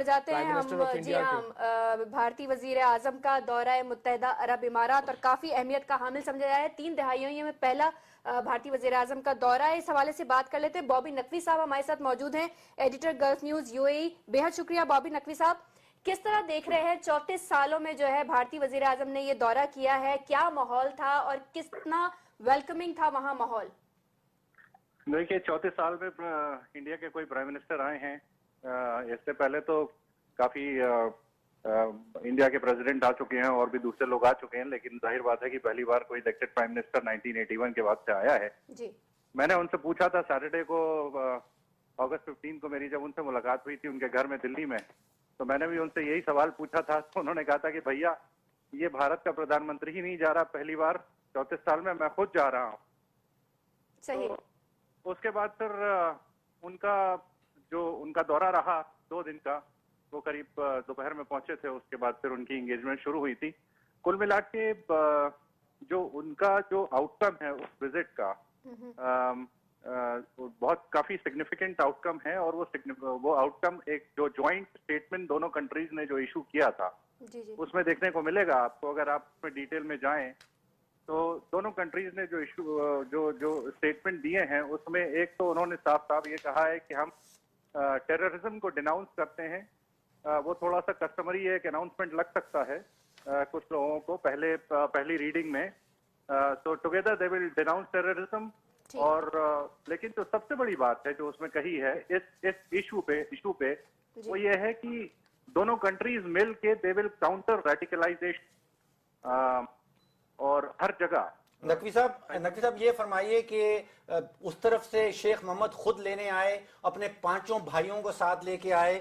पर जाते हैं हम। जी हाँ, भारतीय वजीर आजम का दौरा मुत्तहदा अरब इमारात और काफी अहमियत का हामिल समझा जाए, 3 दहाइयों में पहला भारतीय वजीर आजम का दौरा है। इस हवाले से बात कर लेते हैं। बॉबी नकवी साहब हमारे साथ मौजूद हैं, एडिटर गल्फ न्यूज यूएई। बेहद शुक्रिया बॉबी नकवी साहब। किस तरह देख रहे हैं 34 सालों में जो है भारतीय वजीर आजम ने ये दौरा किया है, क्या माहौल था और कितना वेलकमिंग था वहाँ माहौल? देखिए, 34 साल में इंडिया के कोई प्राइम मिनिस्टर आए हैं। इससे पहले तो काफी इंडिया के प्रेसिडेंट आ चुके हैं और भी दूसरे लोग आ चुके हैं, लेकिन जाहिर बात है कि पहली बार कोई इलेक्टेड प्राइम मिनिस्टर 1981 के बाद से आया है जी। मैंने उनसे पूछा था सैटरडे को, अगस्त 15 को मेरी जब उनसे मुलाकात हुई थी उनके घर में दिल्ली में, तो मैंने भी उनसे यही सवाल पूछा था। तो उन्होंने कहा था कि भैया, ये भारत का प्रधानमंत्री ही नहीं जा रहा पहली बार 34 साल में, मैं खुद जा रहा हूँ। सही। तो उसके बाद फिर उनका दौरा रहा 2 दिन का, वो करीब दोपहर में पहुंचे थे। उसके बाद फिर उनकी एंगेजमेंट शुरू हुई थी। कुल मिला के जो उनका जो आउटकम है उस विजिट का, बहुत काफी सिग्निफिकेंट आउटकम है। और वो आउटकम एक जो ज्वाइंट स्टेटमेंट दोनों कंट्रीज ने जो इशू किया था जी जी। उसमें देखने को मिलेगा आपको। अगर आप उसमें डिटेल में जाएं तो दोनों कंट्रीज ने जो स्टेटमेंट दिए हैं उसमें एक तो उन्होंने साफ साफ ये कहा है कि हम टेररिज्म को डिनाउंस करते हैं। वो थोड़ा सा कस्टमरी एक अनाउंसमेंट लग सकता है कुछ लोगों को पहली रीडिंग में। तो together they will denounce terrorism. और लेकिन जो सबसे बड़ी बात है जो उसमें कही है इस इशू पे वो ये है कि दोनों कंट्रीज मिल के दे विल काउंटर रेडिकलाइजेशन और हर जगह। नकवी साहब ये फरमाइए कि उस तरफ से शेख मोहम्मद खुद लेने आए, अपने 5 भाइयों को साथ लेके आए,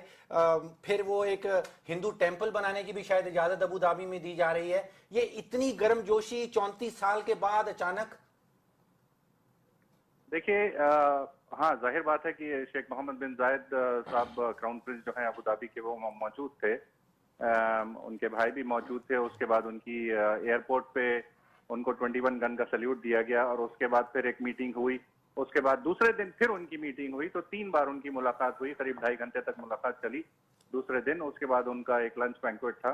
फिर वो एक हिंदू टेंपल बनाने की भी शायद इजाजत अबू धाबी में दी जा रही है। ये इतनी गर्मजोशी 34 साल के बाद अचानक? देखिए, हाँ, जाहिर बात है कि शेख मोहम्मद बिन जायद साहब क्राउन प्रिंस जो हैं अबू धाबी के, वो मौजूद थे। उनके भाई भी मौजूद थे। उसके बाद उनकी एयरपोर्ट पे उनको 21 गन का सल्यूट दिया गया और उसके बाद फिर एक मीटिंग हुई। उसके बाद दूसरे दिन फिर उनकी मीटिंग हुई। तो 3 बार उनकी मुलाकात हुई, करीब 2.5 घंटे तक मुलाकात चली दूसरे दिन। उसके बाद उनका एक लंच बैंक्वेट था।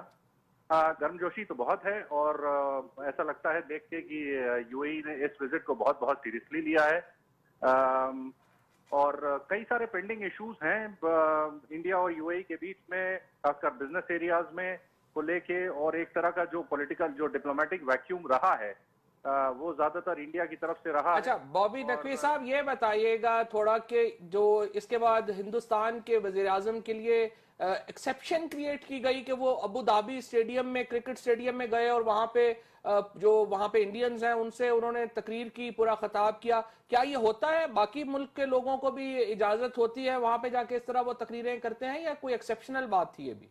गर्मजोशी तो बहुत है और ऐसा लगता है देख के कि यूएई ने इस विजिट को बहुत बहुत सीरियसली लिया है। और कई सारे पेंडिंग इश्यूज हैं इंडिया और यूएई के बीच में, खासकर बिजनेस एरियाज में को लेके। और एक तरह का जो पॉलिटिकल जो डिप्लोमेटिक वैक्यूम रहा है वो ज्यादातर इंडिया की तरफ से रहा। अच्छा, बॉबी नकवी साहब ये बताइएगा थोड़ा कि जो इसके बाद हिंदुस्तान के वजीर आजम के लिए एक्सेप्शन क्रिएट की गई कि वो अबू धाबी स्टेडियम में, क्रिकेट स्टेडियम में गए और वहां पे जो वहां पे इंडियंस हैं उनसे उन्होंने तकरीर की, पूरा खिताब किया। क्या ये होता है? बाकी मुल्क के लोगों को भी इजाजत होती है वहां पे जाके इस तरह वो तकरीरें करते हैं, या कोई एक्सेप्शनल बात थी ये भी?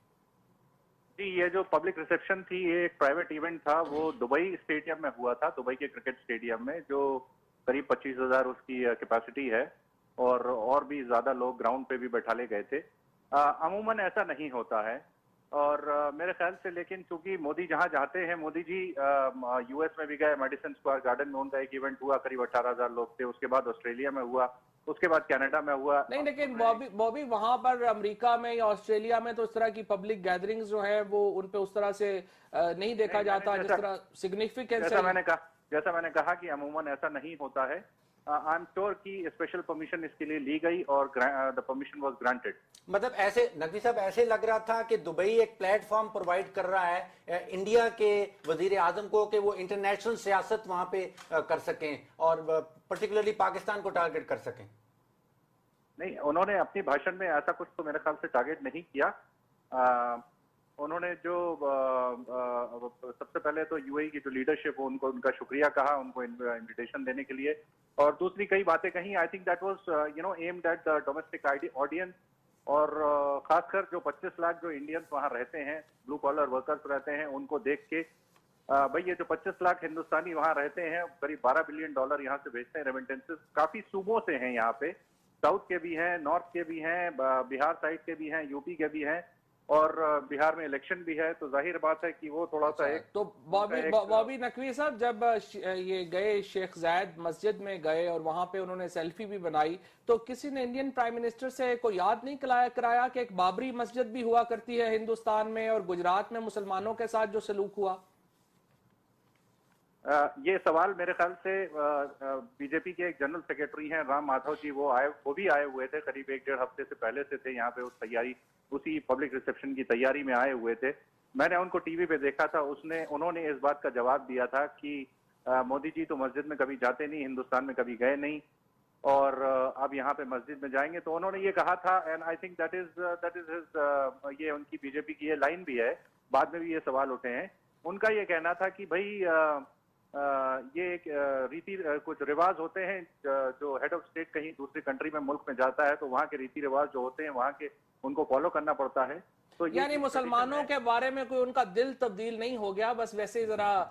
जी, ये जो पब्लिक रिसेप्शन थी ये एक प्राइवेट इवेंट था। वो दुबई स्टेडियम में हुआ था, दुबई के क्रिकेट स्टेडियम में, जो करीब 25,000 उसकी कैपेसिटी है। और भी ज्यादा लोग ग्राउंड पे भी बैठा ले गए थे। अमूमन ऐसा नहीं होता है और मेरे ख्याल से, लेकिन चूंकि मोदी जहां जाते हैं, मोदी जी यूएस में भी गए, मेडिसन स्क्वायर गार्डन में उनका एक इवेंट हुआ, करीब 18,000 लोग थे। उसके बाद ऑस्ट्रेलिया में हुआ, उसके बाद कनाडा में हुआ। नहीं, लेकिन बॉबी वहां पर अमेरिका में या ऑस्ट्रेलिया में तो इस तरह की पब्लिक गैदरिंग्स जो है वो उन पे उस तरह से नहीं देखा जाता जिस तरह सिग्निफिकेंस। जैसा मैंने कहा कि अमूमन ऐसा नहीं होता है। आई एम श्योर कि स्पेशल परमिशन इसके लिए ली गई और द परमिशन वाज ग्रांटेड। मतलब ऐसे नकवी साहब, ऐसे लग रहा था कि दुबई एक प्लेटफॉर्म प्रोवाइड कर रहा है इंडिया के वजीर आजम को कि वो इंटरनेशनल सियासत वहां पे कर सकें और पर्टिकुलरली पाकिस्तान को टारगेट कर सकें। नहीं, उन्होंने अपनी भाषण में ऐसा कुछ तो मेरे ख्याल से टारगेट नहीं किया। उन्होंने जो सबसे पहले तो यूएई की जो लीडरशिप, उनको उनका शुक्रिया कहा, उनको इनविटेशन देने के लिए, और दूसरी कई बातें कही। I think that was aimed at the domestic audience. और खासकर जो 25 लाख जो इंडियंस वहां रहते हैं, ब्लू कॉलर वर्कर्स रहते हैं, उनको देख के भाई, ये जो 25 लाख हिंदुस्तानी वहां रहते हैं, करीब $12 बिलियन यहाँ से भेजते हैं रेमिटेंसेस। काफी सूबों से हैं यहाँ पे, साउथ के भी हैं, नॉर्थ के भी हैं, बिहार साइड के भी हैं, यूपी के भी हैं। اور بہار میں الیکشن بھی ہے, تو ظاہر بات ہے کہ وہ تھوڑا سا ایک تو بابی نقوی صاحب جب یہ گئے شیخ زاید مسجد میں گئے اور وہاں پہ انہوں نے سیلفی بھی بنائی, تو کسی نے انڈین پرائم منسٹر سے کوئی یاد نہیں کرایا کہ ایک بابری مسجد بھی ہوا کرتی ہے ہندوستان میں, اور گجرات میں مسلمانوں کے ساتھ جو سلوک ہوا؟ یہ سوال میرے خیال سے بی جے پی کے ایک جنرل سیکرٹری ہیں رام مادھو جی, وہ بھی آئے ہوئے تھے, قریب 1-1.5 ہفتے سے پہلے سے تھے یہاں پہ, اسی پبلک ریسیپشن کی تیاری میں آئے ہوئے تھے. میں نے ان کو ٹی وی پہ دیکھا تھا, انہوں نے اس بات کا جواب دیا تھا کہ مودی جی تو مسجد میں کبھی جاتے نہیں, ہندوستان میں کبھی گئے نہیں, اور اب یہاں پہ مسجد میں جائیں گے. تو انہوں نے یہ کہا تھا, and I think that is یہ ان کی بی جے پی کی یہ لائن بھی ہے, بعد میں بھی یہ سوال اٹھے ہیں. ان کا یہ کہنا تھا کہ بھائی یہ کچھ رواج ہوتے ہیں, جو ہیڈ آف اسٹیٹ کہیں دوسری کنٹری میں ملک میں جاتا ہے تو وہاں کے ریتی رواج جو ہوتے ہیں وہاں کے ان کو فالو کرنا پڑتا ہے. تو یعنی مسلمانوں کے بارے میں کوئی ان کا دل تبدیل نہیں ہو گیا, بس ویسے ہی ذرا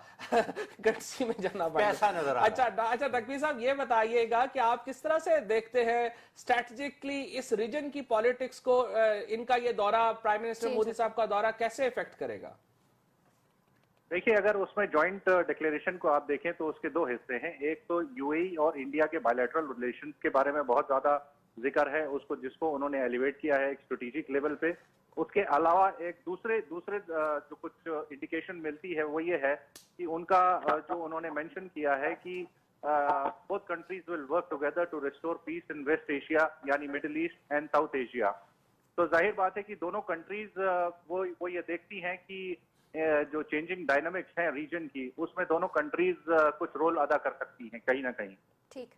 گٹسی میں جانا پڑا, پیسہ نظر آ رہا. اچھا نقوی صاحب یہ بتائیے گا کہ آپ کس طرح سے دیکھتے ہیں اسٹریٹجکلی اس ریجن کی پالیٹکس کو, ان کا یہ دورہ پرائم منسٹر مودی صاحب کا دورہ کیسے افیکٹ کرے گا؟ دیکھیے, اگر اس میں جوائنٹ ڈکلیریشن کو آپ دیکھیں تو اس کے 2 حصے ہیں. ایک تو یو اے ای اور انڈیا کے بائیلیٹرل ریلیشنز کے بارے میں بہت زیادہ ذکر ہے, جس کو انہوں نے ایلیویٹ کیا ہے ایک اسٹریٹجک لیول پہ. اس کے علاوہ ایک دوسرے جو کچھ انڈیکیشن ملتی ہے وہ یہ ہے کہ ان کا جو انہوں نے مینشن کیا ہے کہ both countries will work together to restore peace in West Asia, یعنی Middle East and South Asia. تو ظاہر بات ہے کہ دونوں کنٹریز وہ یہ دیکھتی ہیں کہ جو چینجنگ ڈائنامکس ہیں ریجن کی, اس میں دونوں کنٹریز کچھ رول ادا کر سکتی ہیں کہیں نہ کہیں. ٹھیک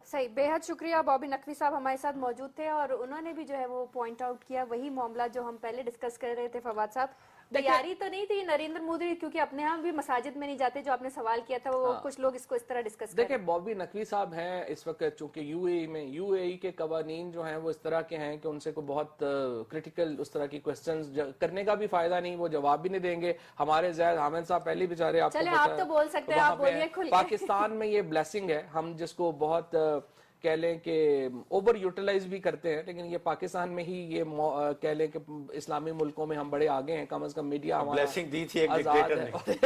صحیح, بے حد شکریہ. بابی نقوی صاحب ہمارے ساتھ موجود تھے اور انہوں نے بھی جو ہے وہ پوائنٹ آؤٹ کیا وہی معاملہ جو ہم پہلے ڈسکس کر رہے تھے. فواد صاحب, تیاری تو نہیں تھی نریندر مودی, کیونکہ اپنے ہاں بھی مساجد میں نہیں جاتے, جو آپ نے سوال کیا تھا وہ کچھ لوگ اس کو اس طرح ڈسکس کرتے ہیں. دیکھیں, بابی نقوی صاحب ہیں اس وقت, چونکہ یو اے ای کے قوانین جو ہیں وہ اس طرح کے ہیں کہ ان سے کوئی بہت کرٹیکل اس طرح کی کوسچنز کرنے کا بھی فائدہ نہیں, وہ جواب بھی نہیں دیں گے. ہمارے زید حامد صاحب پہلے بیچارے, آپ تو بول سکتے ہیں, آپ بولیے کھل کے. پاکستان میں یہ بلیسنگ ہے, ہم جس کو بہت کہہ لیں کہ اوور یوٹیلائز بھی کرتے ہیں, لیکن یہ پاکستان میں ہی یہ کہہ لیں کہ اسلامی ملکوں میں ہم بڑے آگے ہیں, کم از کم میڈیا ہمارا بلیسنگ دی تھی ایک ڈکٹیٹر نے,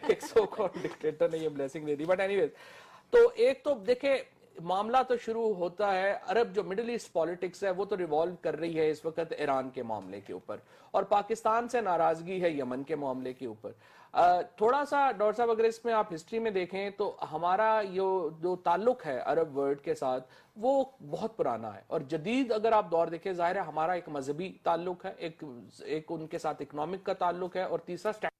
ایک سو کون ڈکٹیٹر نے یہ بلیسنگ دے دی. بٹ اینی ویز, تو ایک تو دیکھیں معاملہ تو شروع ہوتا ہے, عرب جو مڈل ایسٹ پالیٹکس ہے وہ تو ریوالو کر رہی ہے اس وقت ایران کے معاملے کے اوپر, اور پاکستان سے ناراضگی ہے یمن کے معاملے کے اوپر. تھوڑا سا ڈاکٹر صاحب اگر اس میں آپ ہسٹری میں دیکھیں تو ہمارا جو تعلق ہے عرب ورلڈ کے ساتھ وہ بہت پرانا ہے, اور جدید اگر آپ دور دیکھیں ظاہر ہے ہمارا ایک مذہبی تعلق ہے, ایک ان کے ساتھ اکنامک کا تعلق ہے, اور تیسرا اسٹریٹجک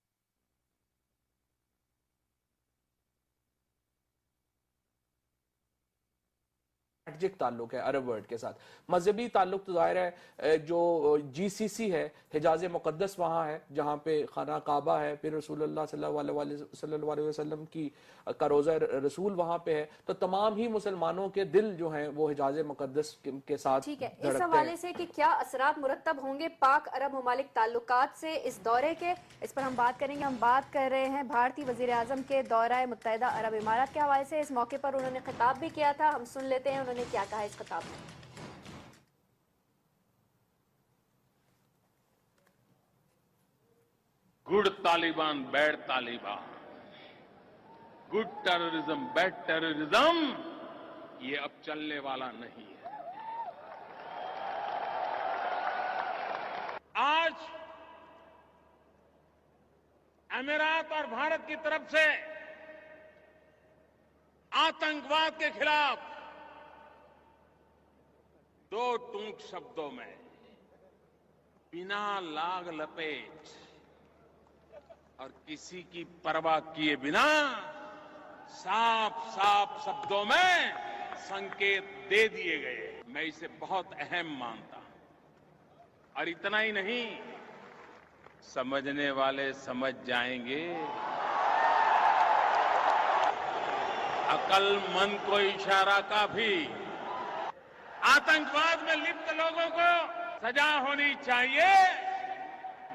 تعلق ہے عرب ورلڈ کے ساتھ. مذہبی تعلق تو ظاہر ہے جو جی سی سی ہے, حجاز مقدس وہاں ہے جہاں پہ خانہ کعبہ ہے, پھر رسول اللہ صلی اللہ علیہ وسلم کا روزہ رسول وہاں پہ ہے, تو تمام ہی مسلمانوں کے دل جو ہیں وہ حجاز مقدس کے ساتھ. ٹھیک ہے, اس حوالے سے کہ کیا اثرات مرتب ہوں گے پاک عرب ممالک تعلقات سے اس دورے کے, اس پر ہم بات کریں گے. ہم بات کر رہے ہیں بھارتی وزیر اعظم کے دورہ متحدہ عرب امارات کے حوالے سے. اس موقع پر انہوں نے خطاب بھی کیا تھا, ہم سن لیتے ہیں انہوں نے کیا کہا اس خطاب میں. Good Taliban bad Taliban, good terrorism bad terrorism, یہ اب چلنے والا نہیں ہے. آج امارات اور بھارت کی طرف سے آتنکواد کے خلاف دو ٹونک شبدوں میں بنا لاگ لپیٹ اور کسی کی پرواہ کیے بنا صاف صاف شبدوں میں سنکیت دے دیے گئے. میں اسے بہت اہم مانتا ہوں, اور اتنا ہی نہیں, سمجھنے والے سمجھ جائیں گے, عقل مند کو اشارہ کافی. آتنکواد میں لپت لوگوں کو سزا ہونی چاہیے,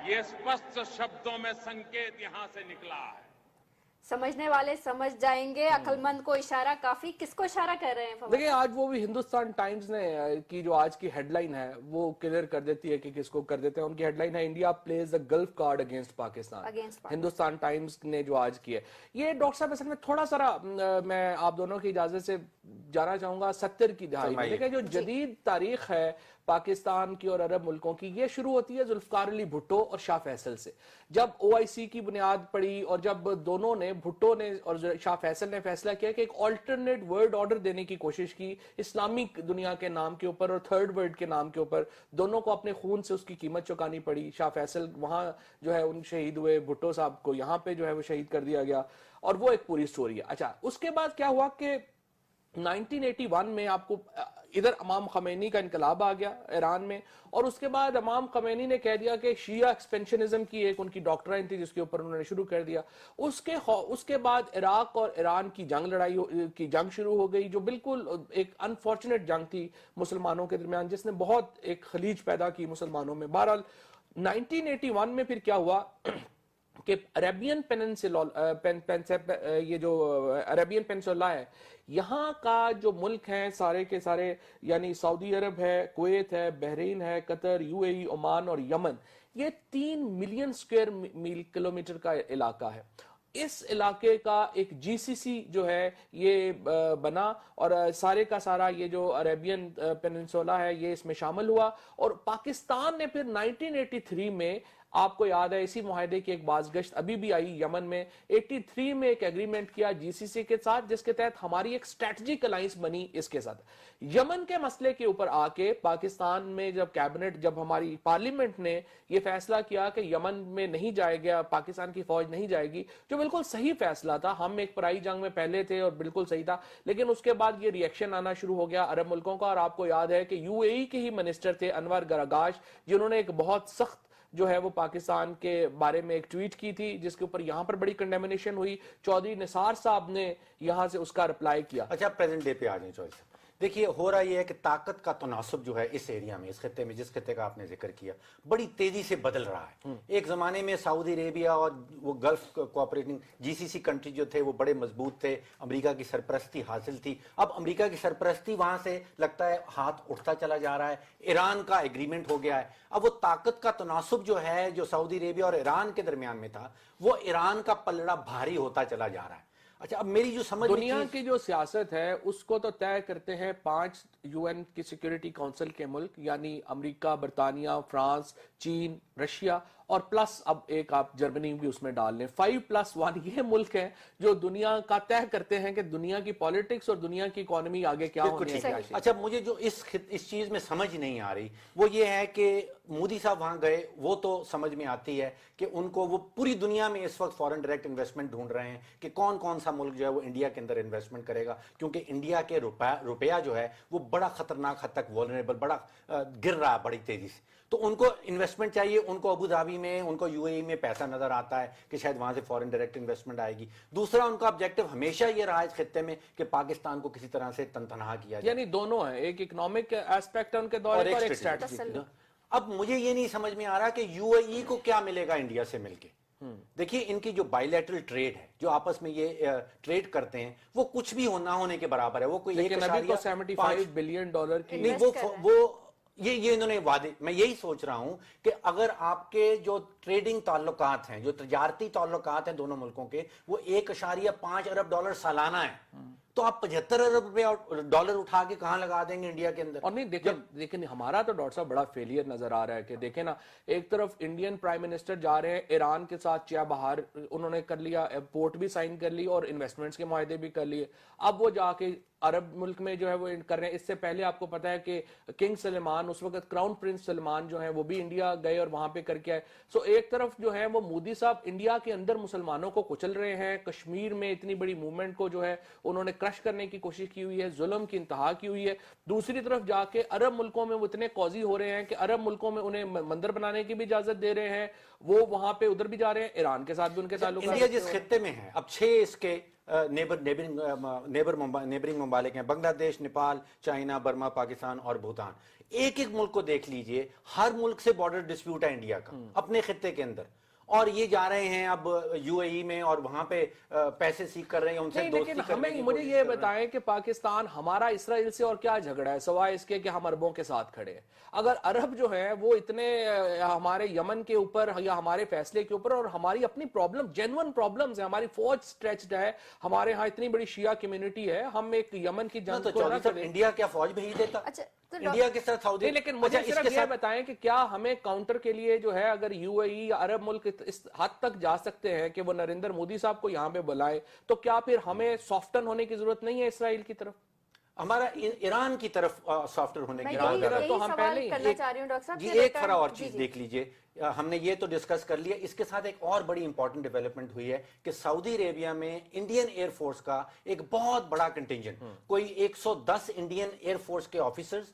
یہ اسپشٹ شبدوں میں سنکیت یہاں سے نکلا ہے. समझने वाले समझ जाएंगे, अक्लमंद को इशारा काफी। किसको इशारा कर रहे हैं फवाद? देखिए आज वो भी हिंदुस्तान टाइम्स ने की जो आज की हेडलाइन है वो क्लियर कर देती है कि किसको कर देते हैं। उनकी हेडलाइन है India plays the gulf card against Pakistan. Hindustan times ने जो आज की है ये डॉक्टर साहब असल में थोड़ा सारा मैं आप दोनों की इजाजत से जाना चाहूंगा 70 की दहाई में। देखिए जो जदीद तारीख है पाकिस्तान की और अरब मुल्कों की, ये शुरू होती है जुल्फकार अली भुट्टो और शाह फैसल से। जब ओआईसी की बुनियाद पड़ी और जब दोनों ने, भुट्टो ने और शाह फैसल ने फैसला किया कि एक ऑल्टरनेट वर्ल्ड ऑर्डर देने की कोशिश की इस्लामिक दुनिया के नाम के ऊपर और थर्ड वर्ल्ड के नाम के ऊपर, दोनों को अपने खून से उसकी कीमत चुकानी पड़ी। शाह फैसल वहां जो है उन शहीद हुए, भुट्टो साहब को यहाँ पे जो है वो शहीद कर दिया गया और वो एक पूरी स्टोरी है। अच्छा, उसके बाद क्या हुआ कि 1981 में आपको इधर इमाम खमैनी का इनकलाब आ गया ईरान में, और उसके बाद इमाम खमैनी ने कह दिया कि शिया एक्सपेंशनिज्म की एक उनकी डॉक्ट्राइन थी जिसके ऊपर उन्होंने शुरू कर दिया। उसके बाद इराक और ईरान की जंग शुरू हो गई, जो बिल्कुल एक अनफॉर्चुनेट जंग थी मुसलमानों के दरमियान, जिसने बहुत एक खलीज पैदा की मुसलमानों में। बहरहाल 1981 में फिर क्या हुआ कि अरेबियन पेनिनसुला, ये जो अरेबियन पेनिनसुला है, यहाँ का जो मुल्क हैं सारे के सारे, यानी सऊदी अरब है, कुवैत है, बहरीन है, कतर, यूएई, ओमान और यमन, ये 3 मिलियन स्क्वायर मील किलोमीटर का इलाका है। इस इलाके का एक जीसीसी जो है ये बना और सारे का सारा ये जो अरेबियन पेनिनसुला है ये इसमें शामिल हुआ। और पाकिस्तान ने फिर 1983 में, आपको याद है इसी मुआहदे की एक बाज़गश्त अभी भी आई यमन में, 83 में एक एग्रीमेंट किया जीसीसी के साथ जिसके तहत हमारी एक स्ट्रेटजिक अलायंस बनी इसके साथ। यमन के मसले के ऊपर आके पाकिस्तान में जब कैबिनेट, जब हमारी पार्लियामेंट ने ये फैसला किया कि यमन में नहीं जाएगा, पाकिस्तान की फौज नहीं जाएगी, जो बिल्कुल सही फैसला था। हम एक पराई जंग में पहले थे और बिल्कुल सही था, लेकिन उसके बाद ये रिएक्शन आना शुरू हो गया अरब मुल्कों का। और आपको याद है कि यूएई के ही मिनिस्टर थे अनवर गरागाश, जिन्होंने एक बहुत सख्त जो है वो पाकिस्तान के बारे में एक ट्वीट की थी जिसके ऊपर यहां पर बड़ी कंडेमिनेशन हुई। चौधरी निसार साहब ने यहां से उसका रिप्लाई किया। अच्छा, प्रेजेंट डे पे आ जाए चौधरी साहब। देखिए हो रहा ये है कि ताकत का तनासुब जो है इस एरिया में, इस खत्ते में, जिस खत्ते का आपने जिक्र किया, बड़ी तेजी से बदल रहा है। एक जमाने में सऊदी अरेबिया और वो गल्फ कोऑपरेटिंग जीसीसी कंट्री जो थे वो बड़े मजबूत थे, अमेरिका की सरपरस्ती हासिल थी। अब अमेरिका की सरपरस्ती वहां से लगता है हाथ उठता चला जा रहा है, ईरान का एग्रीमेंट हो गया है। अब वो ताकत का तनासुब जो है, जो सऊदी अरेबिया और ईरान के दरमियान में था, वो ईरान का पलड़ा भारी होता चला जा रहा है। अच्छा, अब मेरी जो समझ, दुनिया की जो सियासत है उसको तो तय करते हैं 5 यूएन की सिक्योरिटी काउंसिल के मुल्क, यानी अमेरिका, बरतानिया, फ्रांस, चीन, रशिया और प्लस अब एक आप जर्मनी भी उसमें डाल लें। 5+1 ये मुल्क हैं जो दुनिया का तय करते हैं कि दुनिया की पॉलिटिक्स और दुनिया की इकोनॉमी आगे क्या होनी है। अच्छा, मुझे जो इस चीज में समझ नहीं आ रही वो ये है कि मोदी साहब वहां गए, वो तो समझ में आती है कि उनको, वो पूरी दुनिया में इस वक्त फॉरेन डायरेक्ट इन्वेस्टमेंट ढूंढ रहे हैं कि कौन कौन सा मुल्क जो है वो इंडिया के अंदर इन्वेस्टमेंट करेगा, क्योंकि इंडिया के रुपया जो है वो बड़ा खतरनाक हद तक वल्नरेबल, बड़ा गिर रहा है बड़ी तेजी से। तो उनको इन्वेस्टमेंट चाहिए, उनको अबू धाबी में, उनको यूएई में पैसा नजर आता है कि शायद वहां से फॉरेन डायरेक्ट इन्वेस्टमेंट आएगी। दूसरा, उनका ऑब्जेक्टिव हमेशा ये रहा इस खित्ते में कि पाकिस्तान को किसी तरह से तनतनहा किया जाए। यानी दोनों है, एक इकोनॉमिक एस्पेक्ट है उनके दौरे पर, एक स्ट्रेटजी। अब मुझे ये नहीं समझ में आ रहा कि यूएई को क्या मिलेगा इंडिया से मिलके। देखिए इनकी जो बायलैटरल ट्रेड है, जो आपस में ये ट्रेड करते हैं, वो कुछ भी ना होने के बराबर है। वो कोई लेकिन अभी तो $75 बिलियन की नहीं, वो ये इन्होंने वादे, मैं यही सोच रहा हूं कि अगर आपके जो ट्रेडिंग ताल्लुकात हैं, जो तजारती ताल्लुकात हैं दोनों मुल्कों के, वो $1.5 अरब सालाना है, तो आप 75 अरब डॉलर उठा के कहां लगा देंगे इंडिया के अंदर। और नहीं देखें हमारा तो डॉक्टर साहब बड़ा फेलियर नजर आ रहा है कि देखें ना, एक तरफ इंडियन प्राइम मिनिस्टर जा रहे हैं ईरान के साथ, चाबहार उन्होंने कर लिया, पोर्ट भी साइन कर ली और इन्वेस्टमेंट्स के मुआहदे भी कर लिए। अब वो जाके अरब मुल्क में जो है वो कर रहे हैं। इससे पहले आपको पता है कि किंग सलमान, उस वक्त क्राउन प्रिंस सलमान जो है वो भी इंडिया गए और वहां पे करके आए। सो एक तरफ जो है वो मोदी साहब इंडिया के अंदर मुसलमानों को कुचल रहे हैं, कश्मीर में इतनी बड़ी मूवमेंट को जो है उन्होंने क्रश करने की कोशिश की हुई है, जुल्म की इंतहा की हुई है। दूसरी तरफ जाके अरब मुल्कों में वो इतने कौजी हो रहे हैं कि अरब मुल्कों में उन्हें मंदिर बनाने की भी इजाजत दे रहे हैं, वो वहां पे उधर भी जा रहे हैं, ईरान के साथ भी उनके ताल्लुक। इंडिया जिस खित्ते में है, अब 6 इसके नेबरिंग ममालिक हैं, बांग्लादेश, नेपाल, चाइना, बर्मा, पाकिस्तान और भूटान। एक एक मुल्क को देख लीजिए, हर मुल्क से बॉर्डर डिस्प्यूट है इंडिया का अपने खित्ते के अंदर। اور یہ جا رہے ہیں اب UAE میں اور وہاں پہ پیسے سیکھ کر رہے ہیں، ان سے نہیں، دوستی لیکن کرنے کی ہمیں مجھے کوشش یہ کر رہے ہیں۔ بتائیں کہ پاکستان ہمارا اسرائیل سے اور کیا جھگڑا ہے سوائے اس کے کہ ہم عربوں کے ساتھ کھڑے ہیں؟ اگر عرب جو ہیں وہ اتنے ہمارے یمن کے اوپر یا ہمارے فیصلے کے اوپر اور ہماری اپنی پرابلم جینون پرابلمز ہیں، ہماری فوج سٹریچڈ ہے، ہمارے ہاں اتنی بڑی شیعہ کمیونٹی ہے، ہم ایک یمن کی جنگ تو کو نہ چودھری صاحب کریں۔ انڈیا کیا فوج بھیج دیتا؟ اچھا تو انڈیا کے ساتھ سعودی، نہیں، لیکن مجھے اچھا، اس صرف کے یہ ساتھ بتائیں کہ کیا ہمیں کاؤنٹر کے لیے جو ہے اگر UAE یا عرب ملک اس حد تک جا سکتے ہیں کہ وہ نریندر مودی صاحب کو یہاں پہ بلائے، تو کیا پھر ہمیں سافٹن ہونے کی ضرورت نہیں ہے اسرائیل کی طرف؟ ہمارا ایران کی طرف سافٹر ہونے میں کی یہی ضرورت ہے۔ تو ہم سوال پہلے ہی کرنا چاہ رہی ہوں ڈاکٹر صاحب جی کہ ایک ریٹرن- فرا اور جی چیز جی دیکھ لیجئے، ہم نے یہ تو ڈسکس کر لیا، اس کے ساتھ ایک اور بڑی امپورٹنٹ ڈیولپمنٹ ہوئی ہے کہ سعودی عربیہ میں انڈین ایئر فورس کا ایک بہت بڑا کنٹینجنٹ، کوئی 110 انڈین ایئر فورس کے آفیسرز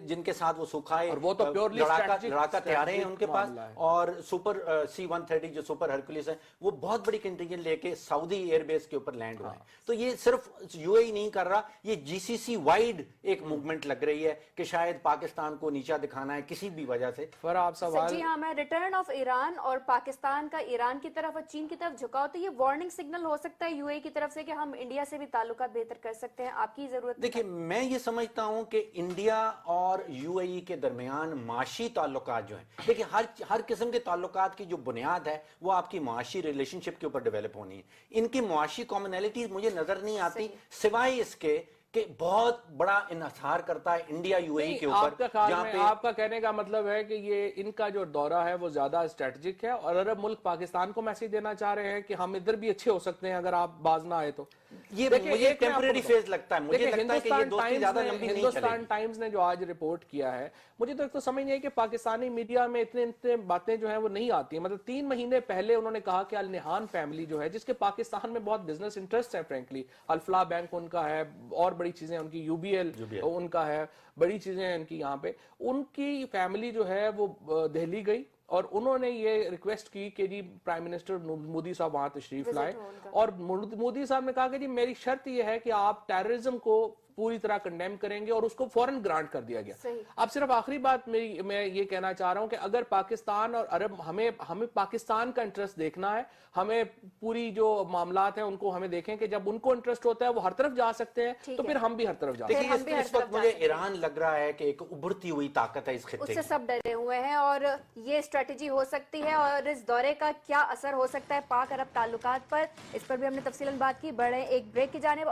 جن کے ساتھ وہ سکھائے اور وہ تو purely لڑاکا تیارے ہیں ان کے پاس، معاملہ ہے۔ اور سپر C-130 جو سپر ہرکولیس ہے وہ بہت بڑی کنٹینجنٹ لے کے سعودی ایئر بیس کے اوپر لینڈ ہوئے ہیں۔ تو یہ صرف UAE نہیں کر رہا، یہ GCC وائڈ ایک موومنٹ لگ رہی ہے کہ شاید پاکستان کو نیچا دکھانا ہے کسی بھی وجہ سے۔ فرا آپ سوال جی ہاں، میں ریٹرن آف ایران اور پاکستان کا ایران کی طرف اور چین کی طرف جھکاؤ، تو یہ وارننگ سگنل ہو سکتا ہے UAE کی طرف سے کہ ہم انڈیا سے بھی تعلقات بہتر کر سکتے ہیں، آپ کی ضرورت ہے؟ دیکھیں میں یہ سمجھتا ہوں کہ انڈیا اور UAE کے درمیان معاشی تعلقات جو ہیں، دیکھیں ہر قسم کے تعلقات کی جو بنیاد ہے وہ آپ کی معاشی ریلیشن شپ کے اوپر ڈیولپ ہونی ہے۔ ان کی معاشی کامنالٹیز مجھے نظر نہیں آتی سوائے اس کے کہ بہت بڑا انحصار کرتا ہے انڈیا UAE کے اوپر، آپ کا خیال جہاں میں پہ آپ کا کہنے کا مطلب ہے کہ یہ ان کا جو دورہ ہے وہ زیادہ اسٹریٹجک ہے اور عرب ملک پاکستان کو میسج دینا چاہ رہے ہیں کہ ہم ادھر بھی اچھے ہو سکتے ہیں اگر آپ باز نہ آئے تو؟ یہ دیکھیں، مجھے ایک میں آپ کو ٹیمپریری بتاؤں۔ فیز لگتا ہے، مجھے دیکھیں، لگتا ہے کہ یہ دوستی زیادہ لمبی نہیں چلے ہندوستان گی۔ ٹائمز نے جو آج رپورٹ کیا ہے، مجھے تو ایک تو سمجھ نہیں ہے کہ پاکستانی میڈیا میں اتنے باتیں جو ہیں وہ نہیں آتی ہیں۔ مطلب 3 مہینے پہلے انہوں نے کہا کہ النہان فیملی جو ہے جس کے پاکستان میں بہت بزنس انٹرسٹ ہے، فرینکلی الفلاح بینک ان کا ہے، اور بڑی چیزیں ان کی UBL ان کا ہے، بڑی چیزیں ہیں ان کی یہاں پہ، ان کی فیملی جو ہے وہ دہلی گئی اور انہوں نے یہ ریکویسٹ کی کہ جی پرائم منسٹر مودی صاحب وہاں تشریف لائے، اور مودی صاحب نے کہا کہ جی میری شرط یہ ہے کہ آپ ٹیررزم کو پوری طرح کنڈیم کریں گے، اور اس کو فوراً گرانٹ کر دیا گیا۔ اب صرف آخری بات میں یہ کہنا چاہ رہا ہوں کہ اگر پاکستان اور عرب ہمیں پاکستان کا انٹرسٹ دیکھنا ہے، ہمیں پوری جو معاملات ہیں ان کو ہمیں دیکھیں کہ جب ان کو انٹرسٹ ہوتا ہے وہ ہر طرف جا سکتے ہیں تو پھر ہم بھی ہر طرف جا سکتے ہیں۔ دیکھیں اس وقت مجھے ایران لگ رہا ہے کہ ایک ابھرتی ہوئی طاقت ہے اس خطے اس کی۔ سے سب ڈرے ہوئے ہیں اور یہ اسٹریٹجی ہو سکتی ہے، اور اس دورے کا کیا اثر ہو سکتا ہے پاک عرب تعلقات پر، اس پر بھی ہم نے تفصیلاً بات کی۔ بڑھیں ایک بریک کی جانب۔